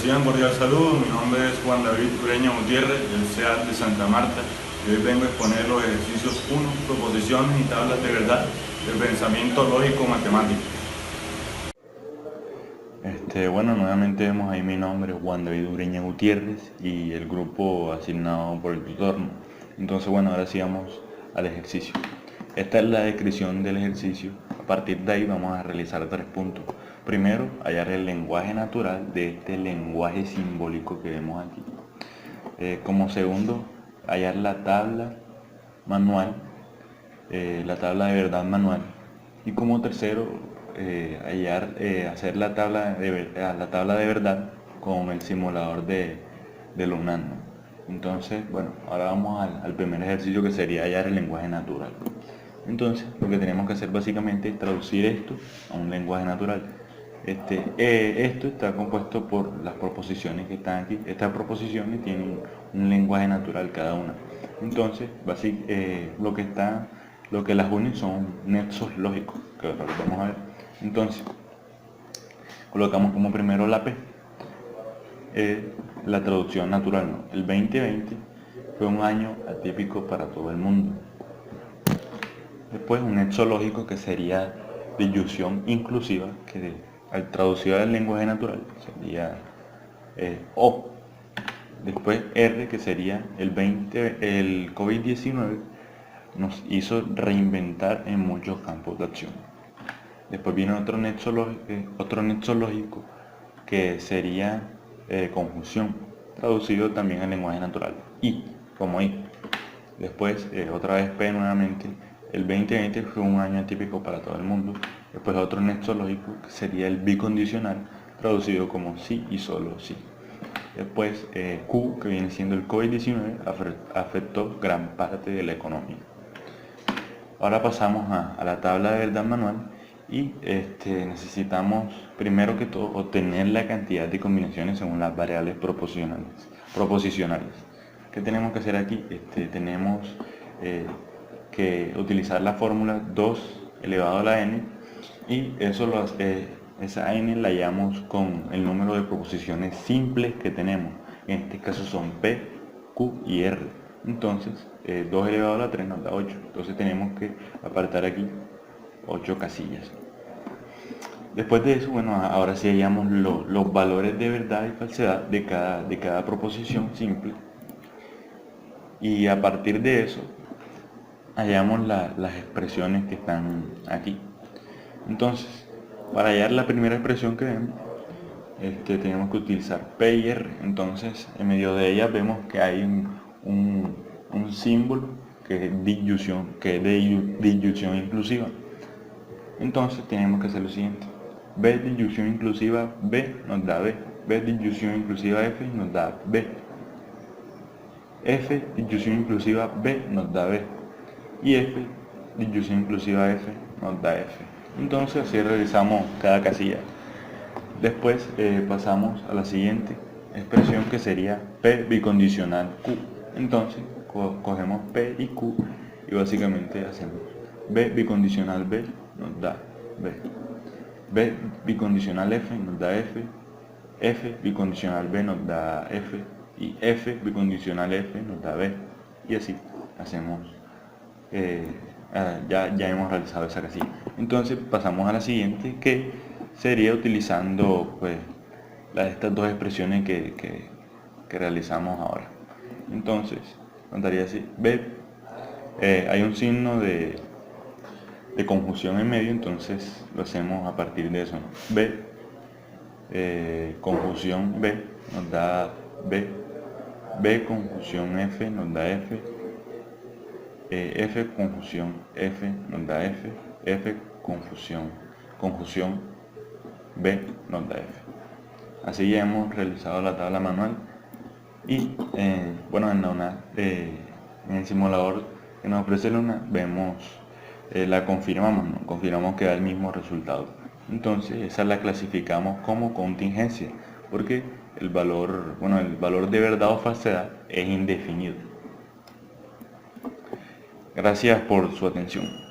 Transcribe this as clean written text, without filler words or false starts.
Reciban cordial saludo, mi nombre es Juan David Ureña Gutiérrez, del CEAT de Santa Marta, y hoy vengo a exponer los ejercicios 1, proposiciones y tablas de verdad del pensamiento lógico matemático. Bueno, nuevamente vemos ahí mi nombre, Juan David Ureña Gutiérrez, y el grupo asignado por el tutor, ¿no? Entonces, bueno, ahora sí vamos al ejercicio. Esta es la descripción del ejercicio. A partir de ahí vamos a realizar 3 puntos. Primero, hallar el lenguaje natural de este lenguaje simbólico que vemos aquí. Como segundo, hallar la tabla manual, la tabla de verdad manual. Y como tercero, hacer la tabla de verdad con el simulador de Lunan, ¿no? Entonces, bueno, ahora vamos al primer ejercicio, que sería hallar el lenguaje natural. Entonces, lo que tenemos que hacer básicamente es traducir esto a un lenguaje natural. Esto está compuesto por las proposiciones que están aquí. Estas proposiciones tienen un lenguaje natural cada una. Entonces, lo que las une son nexos lógicos, que ahora los vamos a ver. Entonces, colocamos como primero la P, la traducción natural, ¿no? El 2020 fue un año atípico para todo el mundo. Después un nexo lógico, que sería disyunción inclusiva, que al traducido al lenguaje natural sería O. Después R, que sería el COVID-19 nos hizo reinventar en muchos campos de acción. Después viene otro nexo lógico, que sería conjunción, traducido también al lenguaje natural, I, como I. Después, otra vez P nuevamente, el 2020 fue un año atípico para todo el mundo. Después otro nexo lógico, que sería el bicondicional, traducido como sí y solo sí. Después Q, que viene siendo el COVID-19, afectó gran parte de la economía. Ahora pasamos a la tabla de verdad manual, y necesitamos primero que todo obtener la cantidad de combinaciones según las variables proposicionales. ¿Qué tenemos que hacer aquí? Tenemos que utilizar la fórmula 2 elevado a la n, y esa n la hallamos con el número de proposiciones simples que tenemos. En este caso son P, Q y R. Entonces, 2 elevado a la 3 nos da 8. Entonces tenemos que apartar aquí 8 casillas. Después de eso, bueno, ahora sí hallamos los valores de verdad y falsedad de cada proposición simple. Y a partir de eso, hallamos las expresiones que están aquí. Entonces, para hallar la primera expresión que vemos, tenemos que utilizar P y R. Entonces, en medio de ellas vemos que hay un símbolo que es de disyunción inclusiva. Entonces, tenemos que hacer lo siguiente: B disyunción inclusiva B nos da B, B disyunción inclusiva F nos da B, F disyunción inclusiva B nos da B, y F disyunción inclusiva F nos da F. Entonces así realizamos cada casilla. Después pasamos a la siguiente expresión, que sería P bicondicional Q. Entonces cogemos P y Q y básicamente hacemos B bicondicional B nos da B, B bicondicional F nos da F, F bicondicional B nos da F, y F bicondicional F nos da B, y así hacemos. Ya hemos realizado esa casilla. Entonces pasamos a la siguiente, que sería utilizando pues estas dos expresiones que realizamos ahora. Entonces nos daría así: B, hay un signo de conjunción en medio, entonces lo hacemos a partir de eso, ¿no? B conjunción B nos da B, B conjunción F nos da F, F conjunción F nos da F, F conjunción B nos da F. Así ya hemos realizado la tabla manual, y bueno, en el simulador que nos ofrece Luna vemos, la confirmamos, ¿no? Confirmamos que da el mismo resultado. Entonces esa la clasificamos como contingencia, porque el valor de verdad o falsedad es indefinido. Gracias por su atención.